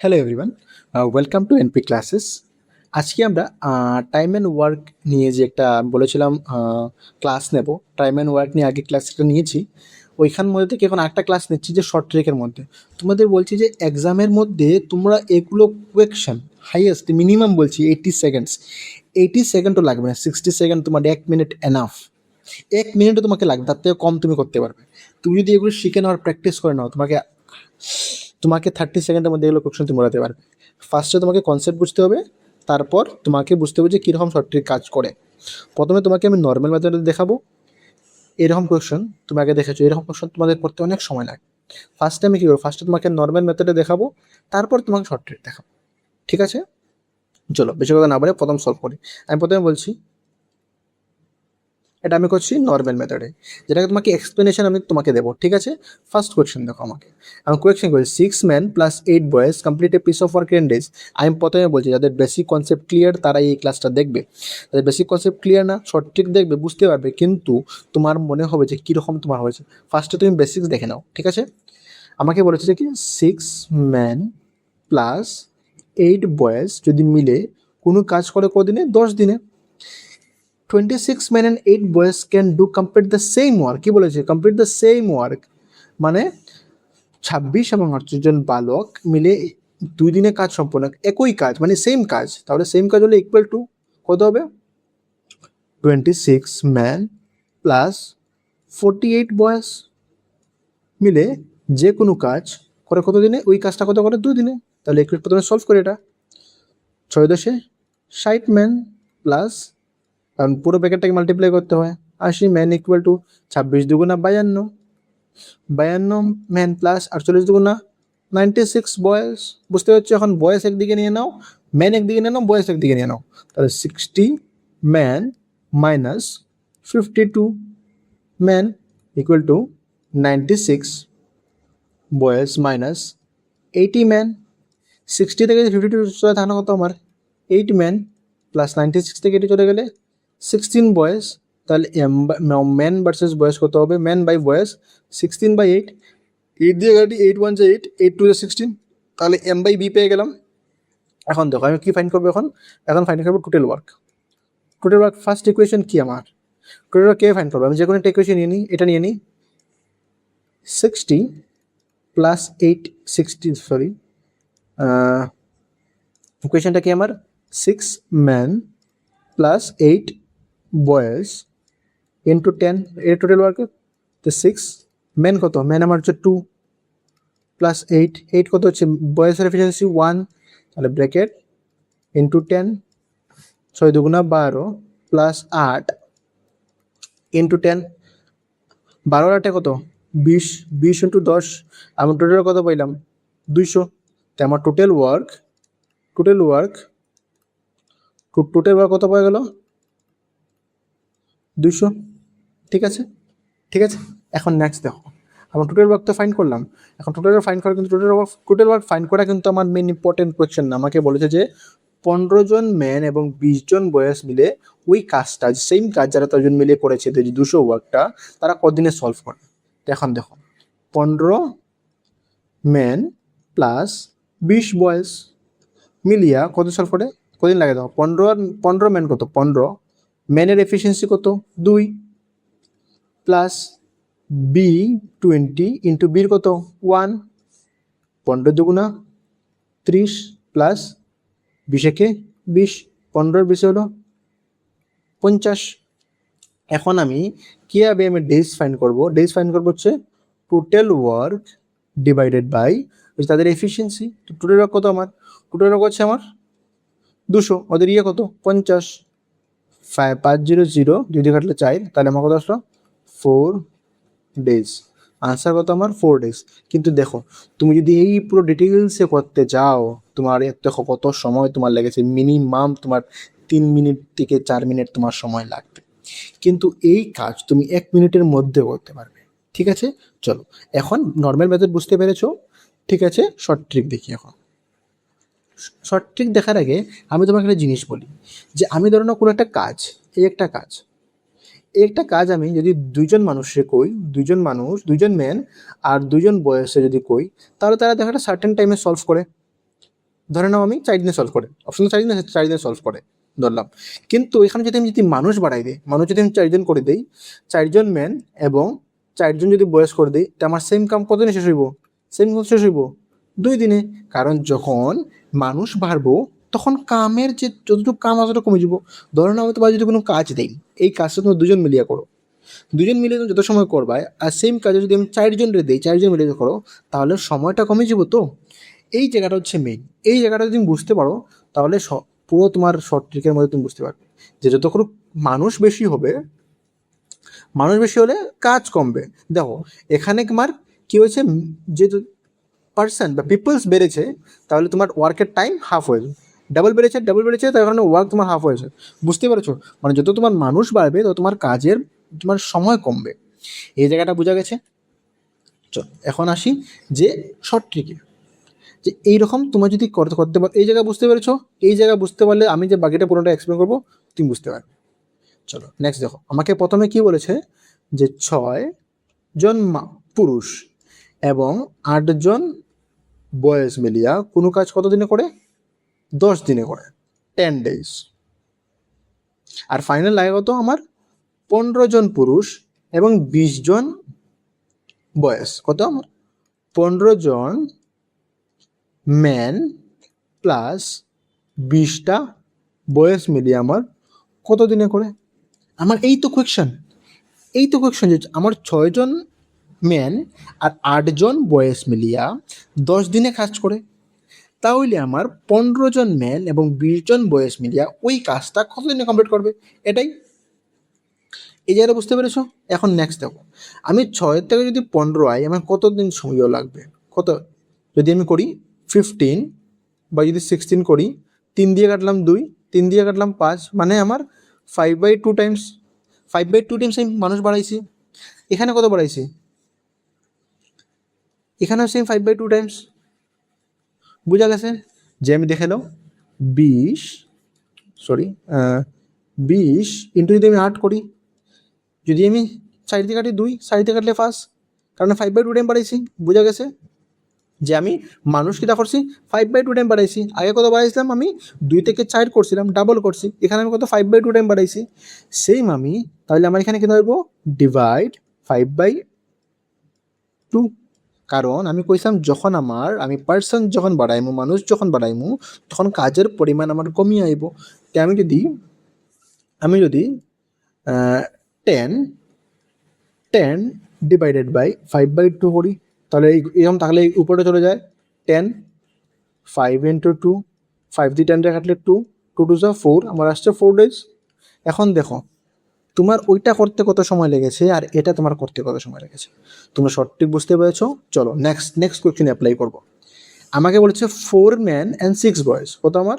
Hello everyone, welcome to NP classes. আজকে আমরা time and work নিয়ে যে একটা বলেছিলাম ক্লাস নেব। টাইম অ্যান্ড ওয়ার্ক নিয়ে আগে ক্লাসটা নিয়েছি, ওইখান মধ্যে থেকে এখন একটা ক্লাস নিচ্ছি যে শর্ট ট্রিকের মধ্যে। তোমাদের বলছি যে এক্সামের মধ্যে তোমরা এগুলো কোয়েকশন হাইয়েস্ট মিনিমাম বলছি 80 সেকেন্ডস, 80 সেকেন্ডও লাগবে না, 60 সেকেন্ড, তোমার 1 মিনিট এনাফ। 1 মিনিটও তোমাকে লাগবে, তার থেকে কম তুমি করতে পারবে। তুমি যদি এগুলো শিখে নেওয়ার প্র্যাকটিস করে নাও, তোমাকে তোমাকে 30 সেকেন্ডের মধ্যে এগুলো কোশ্চেন তুমি উড়াতে পারবে। ফার্স্টে তোমাকে কনসেপ্ট বুঝতে হবে, তারপর তোমাকে বুঝতে হবে যে কীরকম শর্ট ট্রিক কাজ করে। প্রথমে তোমাকে আমি নর্মাল মেথডে দেখাবো। এরকম কোশ্চেন তুমি আগে দেখেছো, এরকম কোশ্চেন তোমাদের করতে অনেক সময় লাগে। ফার্স্টে আমি কী করবো, ফার্স্টে তোমাকে নর্মাল মেথডে দেখাবো, তারপর তোমাকে শর্ট ট্রিক দেখাবো। ঠিক আছে, চলো বেশি কথা না বলে প্রথম সলভ করি। আমি প্রথমে বলছি, এটা আমি করছি নর্মাল মেথডে, যেটাকে তোমাকে এক্সপ্লেনেশন আমি তোমাকে দেবো। ঠিক আছে, ফার্স্ট কোয়েশ্চেন দেখো, আমাকে আমি কোয়েশ্চেন করি 6 men + 8 boys complete a piece of work in days. আমি প্রথমে বলছি যাদের বেসিক কনসেপ্ট ক্লিয়ার তারাই এই ক্লাসটা দেখবে। যাদের বেসিক কনসেপ্ট ক্লিয়ার না, শর্ট ট্রিক দেখবে, বুঝতে পারবে, কিন্তু তোমার মনে হবে যে কীরকম তোমার হয়েছে। ফার্স্টে তুমি বেসিক্স দেখে নাও। ঠিক আছে, আমাকে বলেছে যে কি 6 men + 8 boys যদি মিলে কোনো কাজ করে কদিনে, 10 দিনে। 26 men and 8 boys can do complete the same work। কি বলেছে, কমপ্লিট দ্য সেম ওয়ার্ক, মানে 26 এবং 38 জন বালক মিলে 2 দিনে কাজ সম্পূর্ণ, একই কাজ মানে সেম কাজ। তাহলে সেম কাজ হলে ইকুয়াল টু কত হবে, 26 men + 48 বয়েস মিলে যে কোনো কাজ করে কত দিনে, ওই কাজটা কত করে, 2 দিনে। তাহলে একটু প্রথমে সলভ করে এটা। 6×10 = 60 men প্লাস, কারণ পুরো প্যাকেটটাকে মাল্টিপ্লাই করতে হয়, 80 men equal to 26×2 = 52, 52 men plus 48×2 = 96 বয়েস। বুঝতে পারছো, এখন বয়েস একদিকে নিয়ে নাও, ম্যান একদিকে নিয়ে নাও, বয়েস একদিকে নিয়ে নাও। তাহলে 60 men - 52 men ইকুয়াল টু 96 বয়েস মাইনাস 80 men। 60 থেকে 52 চলে থাকা কত আমার 8 men প্লাস 96 থেকে এটি চলে গেলে 16 বয়েস। তাহলে ম্যান ভার্সেস বয়েস কত হবে, ম্যান বাই বয়েস 16/8, 8 দিয়ে গাড়ি 8 1 8, 8 2 16, তাহলে M/B পেয়ে গেলাম। এখন দেখো আমি কী ফাইন্ড করবো, এখন ফাইন্ড করবো total work. Total work first equation কি আমার, টোটাল ওয়ার্ক কে ফাইন্ড করবো, আমি যে কোনো একটা ইকুয়েশন নিয়ে নিই, এটা নিয়ে নিই 60 + 8 60 সরি ইকুয়েশনটা কি আমার 6 men + 8 boys ইন্টু 10, এর টোটাল ওয়ার্ক। তো 6 men কত, ম্যান আমার হচ্ছে 2 প্লাস 8, 8 কত হচ্ছে বয়েসের এফিসিয়েন্সি 1, তাহলে ব্র্যাকেট ইন্টু 10, 6×2 = 12 প্লাস 8 ইন্টু 10, 12 কত 20, 20 ইন্টু 10, আমি টোটাল কত পাইলাম 200। তাই আমার টোটাল ওয়ার্ক কত পাওয়া গেল 200। ঠিক আছে, এখন নেক্সট দেখো, আমার টোটাল ওয়ার্ক তো ফাইন্ড করলাম। এখন টোটাল ওয়ার্ক ফাইন্ড করা কিন্তু টোটাল ওয়ার্ক ফাইন্ড করা কিন্তু আমার মেন ইম্পর্টেন্ট কোয়েশ্চেন না। আমাকে বলেছে যে 15 জন ম্যান এবং 20 জন বয়েস মিলে ওই কাজটা, সেম কাজ যারা 3 জন মিলে করেছে, যে 200 ওয়ার্কটা, তারা কদিনে সলভ করে। তো এখন দেখো 15 ম্যান প্লাস 20 বয়েস মিলিয়া কত সলভ করে, কদিন লাগে দেখো। 15 ম্যান কত, 15 ম্যানের এফিসিয়েন্সি কত 2 প্লাস বি 20 ইন্টু বির কত 1, 15×2 = 30 প্লাস 20 15 হলো 50। এখন আমি কীভাবে ডেজ ফাইন্ড করবো, হচ্ছে টোটাল ওয়ার্ক ডিভাইডেড বাই তাদের এফিসিয়েন্সি। তো টোটাল ওয়ার্ক কত, আমার টোটাল ওয়ার্ক হচ্ছে আমার 200, ওদের কত 50, 500 যদি কাটলে 4, তাহলে আমার কত আসলো 4 days। আনসার কত আমার 4 days। কিন্তু দেখো, তুমি যদি এই পুরো ডিটেলসে করতে যাও, তোমার দেখো কত সময় তোমার লেগেছে, মিনিমাম তোমার 3 মিনিট থেকে 4 মিনিট তোমার সময় লাগবে, কিন্তু এই কাজ তুমি 1 মিনিটের মধ্যে করতে পারবে। ঠিক আছে, চলো এখন নর্মাল মেথড বুঝতে পেরেছো। ঠিক আছে, শর্ট ট্রিক দেখি। এখন শর্ট ট্রিক দেখার আগে আমি তোমাকে একটা জিনিস বলি, যে আমি ধরো না কোনো একটা কাজ, এই একটা কাজ আমি যদি 2 জন মানুষে কই, 2জন ম্যান আর 2জন বয়সে যদি কই, তাহলে তারা দেখা একটা সার্টেন টাইমে সলভ করে। ধরে নাও আমি 4 দিনে সলভ করে, অপশন 4 দিনে সলভ করে ধরলাম। কিন্তু এখানে যদি আমি মানুষ বাড়াই দিই, মানুষ যদি আমি 4 জন করে দিই, 4 জন ম্যান এবং 4 জন যদি বয়স করে দিই, তা আমার সেম কাম কত দিনে শেষ হইব? সেম কাম শেষ হইব 2 দিনে। কারণ যখন মানুষ বাড়বো তখন কামের যে যতটুকু কাম আছে কমে যাব। ধরে নাও আমি তোমার যদি কোনো কাজ দেই, এই কাজটা তুমি 2 জন মিলিয়ে করো, 2 জন মিলে তুমি যত সময় করবা, আর সেম কাজে যদি আমি 4 জনরে দিই, 4 জন মিলে করো, তাহলে সময়টা কমে যাব। তো এই জায়গাটা হচ্ছে মেইন। এই জায়গাটা যদি তুমি বুঝতে পারো, তাহলে পুরো তোমার শর্ট ট্রিকের মধ্যে তুমি বুঝতে পারবে যে যতক্ষণ মানুষ বেশি হবে, মানুষ বেশি হলে কাজ কমবে। দেখো এখানে তোমার কি হয়েছে, যে পার্সন বা পিপলস বেড়েছে, তাহলে তোমার ওয়ার্কের টাইম হাফ হয়েছে। ডাবল বেড়েছে তার কারণে ওয়ার্ক তোমার হাফ হয়েছে। বুঝতে পেরেছো? মানে যত তোমার মানুষ বাড়বে তত তোমার কাজের তোমার সময় কমবে। এই জায়গাটা বোঝা গেছে? চল এখন আসি যে শর্ট ট্রিকে, যে এইরকম তোমার যদি করতে করতে পারো, এই জায়গা বুঝতে পেরেছো? এই জায়গা বুঝতে পারলে আমি যে বাকিটা পুরোটা এক্সপ্লেন করবো তুমি বুঝতে পারবে। চলো নেক্সট দেখো, আমাকে প্রথমে কি বলেছে যে 6 জন পুরুষ এবং 8 জন বয়েজ মিলিয়া কোনো কাজ কত দিনে করে? 10 দিনে করে, 10 days। আর ফাইনাল লাগে কত আমার? 15 জন পুরুষ এবং 20 জন বয়েজ। কত আমার? 15 জন ম্যান প্লাস 20টা বয়েজ মিলিয়ে আমার কত দিনে করে? আমার এই তো কোয়েকশন, যে আমার 6 জন ম্যান আর 8 জন বয়েজ মিলিয়া 10 দিনে কাজ করে, তাহলে আমার 15 জন ম্যান এবং 20 জন বয়েজ মিলিয়া ওই কাজটা কত দিনে কমপ্লিট করবে? এটাই। এই জায়গাটা বুঝতে পেরেছো? এখন নেক্সট দেখো, আমি 6 থেকে যদি 15 আই, আমার কত দিন সময় লাগবে? কত? যদি আমি করি 15 বা যদি 16 করি, 3 দিয়ে কাটলাম 2, 3 দিয়ে কাটলাম 5, মানে আমার 5/2 টাইমস। 5/2 টাইমস আমি মানুষ বাড়াইছি। এখানে কত বাড়াইছি? এখানেও সেম 5/2 টাইমস। বোঝা গেছে? যে আমি দেখে নাও 20 ইন্টু যদি আমি 8 করি, যদি আমি 4 দিয়ে কাটি 2, 4 দিয়ে কাটলে 5, কারণ 5/2 টাইম বাড়াইছি। বোঝা গেছে যে আমি মানুষ কিটা করছি? 5/2 টাইম বাড়াইছি। আগে কত বাড়াইছিলাম আমি? 2 থেকে 4 করছিলাম, ডাবল করছি। এখানে আমি কত? 5/2 টাইম বাড়াইছি। সেম আমি তাহলে আমার এখানে কী ধরবো? ডিভাইড 5/2। কারণ আমি কইছিলাম যখন আমি পার্সন যখন বাড়াইমু, মানুষ যখন বাড়াইমু, তখন কাজের পরিমাণ আমার কমিয়ে আইব। তাই আমি যদি 10 ডিভাইডেড বাই 5/2 করি, তাহলে এরকম থাকলে উপরে চলে যায় 10, 5 ইন্টু 2, 5 দিয়ে 10 কাটলে 2, 2 2 যা 4, আমার আসছে 4 days। এখন দেখো তোমার ওইটা করতে কত সময় লেগেছে আর এটা তোমার করতে কত সময় লেগেছে। তোমরা সঠিক বুঝতে পেরেছো? চলো নেক্সট কোয়েশ্চেন অ্যাপ্লাই করবো। আমাকে বলেছে 4 ম্যান অ্যান্ড 6 বয়েজ। কত আমার?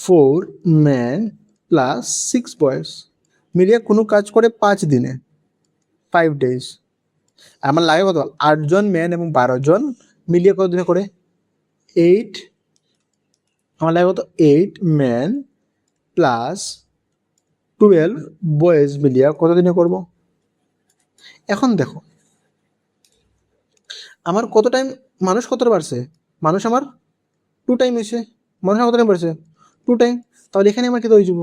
4 ম্যান প্লাস 6 বয়েজ মিলিয়ে কোনো কাজ করে 5 দিনে, 5 days। আমার লাগে কত? 8 জন ম্যান এবং 12 জন মিলিয়ে কত দিনে করে? 8। আমার লাগে কত? 8 ম্যান প্লাস 12 বয়েজ মিলিয়া কত দিনে করব? এখন দেখো আমার কত টাইম, মানুষ কতটা বাড়ছে? মানুষ আমার 2 টাইম হয়েছে। মানুষ আমার কত টাইম বাড়ছে? 2 টাইম। তাহলে এখানে আমার কী হয়ে যাব?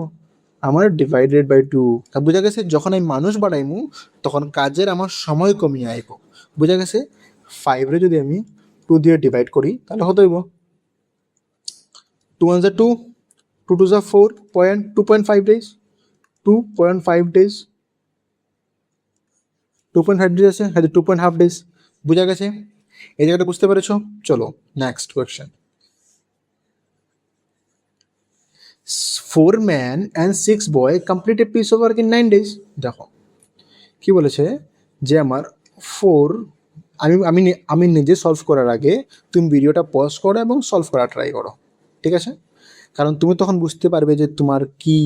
আমার ডিভাইডেড বাই 2। বোঝা গেছে যখন আমি মানুষ বাড়াইমু তখন কাজের আমার সময় কমিয়ে আইব। বোঝা গেছে? 5 রে যদি আমি 2 দিয়ে ডিভাইড করি তাহলে কত হইব? 2 1 যা 2, 2 2 যা 4, 2.5 days, 2.5 days, 2.5 days আছে, হ্যাঁ 2.5 days। বোঝা গেছে? এই জায়গাটা বুঝতে পেরেছো? চলো next question. 4 man and 6 boy complete a piece of work in 9 days। দেখো কি বলেছে যে আমার 4, আমি নিজে সলভ করার আগে তুমি ভিডিওটা পজ করো এবং সলভ করা ট্রাই করো, ঠিক আছে? কারণ তুমি তখন বুঝতে পারবে যে তোমার কি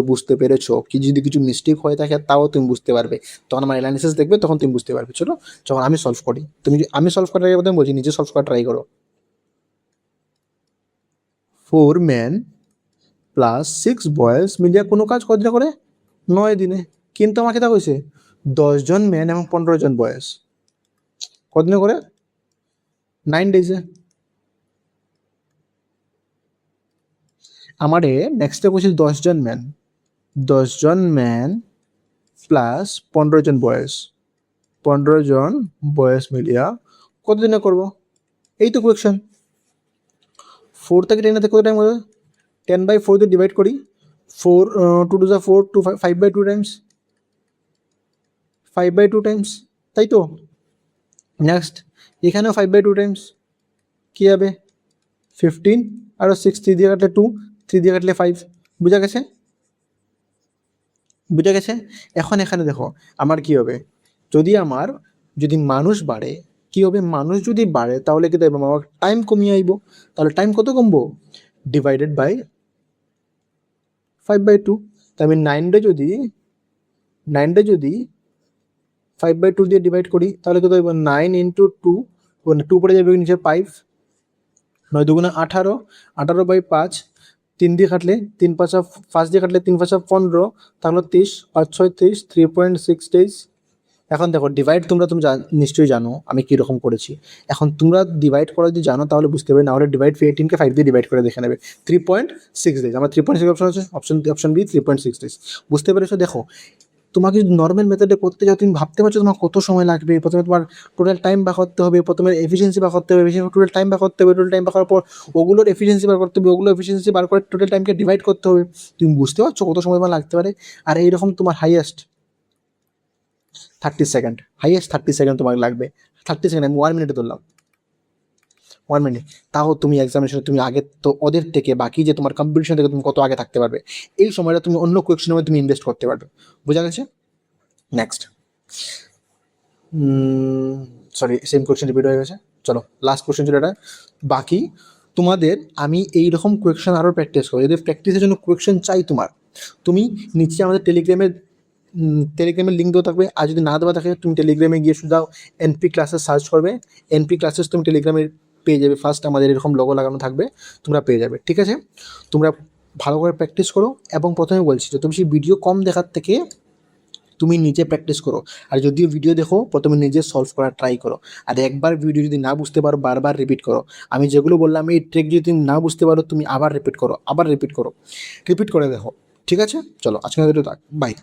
বুঝতে পেরেছো, কি যদি কিছু মিস্টেক হয়ে থাকে তাও তুমি বুঝতে পারবে। তখন আমার অ্যানালিসিস দেখবে, তখন তুমি বুঝতে পারবে। চলো যখন আমি সলভ করি, আমি সলভ করার আগে বলছি নিজে সলভ করা ট্রাই করো। 4 ম্যান প্লাস 6 বয়েজ মিলিয়ে কোনো কাজ কতদিনে করে? 9 দিনে। কিন্তু আমাকে তা কইছে 10 জন ম্যান এবং 15 জন বয়েজ কতদিনে করে? 9 ডেজে। আমারে নেক্সটে বলছি 10 জন ম্যান, 10 জন ম্যান প্লাস 15 জন বয়েস, 15 জন বয়েস মিলিয়া কত দিনে করবো? এই তো কোয়েকশন। 4 থেকে 10 কত টাইম হবে? 10/4 দিয়ে ডিভাইড করি, 4 2 to the 4 2 5/2 টাইমস, 5/2 টাইমস, তাই তো। নেক্সট এখানেও 5/2 টাইমস, কী হবে? 15 আর 6, 3 দিয়ে কাটলে 2, 3 দিয়ে কাটলে 5। বুঝা গেছে? বুঝা গেছে? এখন এখানে দেখো আমার কি হবে, যদি মানুষ বাড়ে, কি হবে? মানুষ যদি বাড়ে তাহলে কি দেবো? আমার টাইম কমিয়ে আইব। তাহলে টাইম কত কমবো? Divided by 5/2। তাই আমি 9 যদি 5/2 দিয়ে ডিভাইড করি তাহলে কত হইব? 9 ইন্টু 2, 2 পড়ে যাবে নিচে 5, 9 2 18, 18/5, 3 দিয়ে কাটলে 3 5 5 দিয়ে কাটলে 3 5 15, তাহলে 30, 5 6 30, 3.6 ডেজ। এখন দেখো ডিভাইড তুমি নিশ্চয়ই জানো আমি কীরকম করেছি। এখন তোমরা ডিভাইড করা যদি জানো তাহলে বুঝতে পারবে, না হলে ডিভাইড 18কে 5 দিয়ে ডিভাইড করে দেখে নেবে। 3.6 ডেজ, আমার 3.6 অপশন আছে, অপশন বি 3.6 ডেজ। বুঝতে পেরেছো? দেখো তোমাকে যদি নর্মাল মেথডে করতে যাও তুমি ভাবতে পারছো তোমার কত সময় লাগবে। প্রথমে তোমার টোটাল টাইম বার করতে হবে, প্রথমে এফিসিয়েন্সি বার করতে হবে, টোটাল টাইম বার করতে হবে, টোটাল টাইম বার করার পর ওগুলোর এফিসিয়েন্সি বার করতে হবে, ওগুলো এফিসিয়েন্সি বার করে টোটাল টাইমকে ডিভাইড করতে হবে। তুমি বুঝতে পারছো কত সময় তোমার লাগতে পারে? আর এইরকম তোমার হাইয়েস্ট 30 সেকেন্ড, হাইয়েস্ট 30 সেকেন্ড তোমার লাগবে। 30 সেকেন্ড, আমি 1 মিনিটে ধরলাম, 1 মিনিট। তাও তুমি এক্সামিনেশনে তুমি আগে তো ওদের থেকে বাকি যে তোমার কম্পিটিশন থেকে তুমি কত আগে থাকতে পারবে, এই সময়টা তুমি অন্য কোয়েকশনের মধ্যে তুমি ইনভেস্ট করতে পারবে। বোঝা গেছে? Next, sorry same question repeat হয়ে গেছে। চলো লাস্ট কোয়েশ্চেন ছিল এটা। বাকি তোমাদের আমি এইরকম কোয়েশ্চেন আরও প্র্যাকটিস করো। যদি প্র্যাকটিসের জন্য কোয়েশ্চেন চাই তোমার, তুমি নিচে আমাদের টেলিগ্রামের লিঙ্ক দেওয়া থাকবে। আর যদি না দেওয়া থাকে তুমি টেলিগ্রামে গিয়ে শুধু এনপি ক্লাসেস সার্চ করবে, এনপি ক্লাসেস তুমি টেলিগ্রামে পেয়ে যাবে। ফার্স্ট আমাদের এরকম লোগো লাগানো থাকবে, তোমরা পেয়ে যাবে। ঠিক আছে? তোমরা ভালো করে প্র্যাকটিস করো, এবং প্রথমে বলছি যে তুমি সেই ভিডিও কম দেখার থেকে তুমি নিজে প্র্যাকটিস করো। আর যদিও ভিডিও দেখো প্রথমে নিজে সলভ করার ট্রাই করো। আর একবার ভিডিও যদি না বুঝতে পারো বারবার রিপিট করো। আমি যেগুলো বললাম এই ট্রিক যদি তুমি না বুঝতে পারো তুমি আবার রিপিট করো, রিপিট করে দেখো। ঠিক আছে? চলো আজকে থাক, বাই।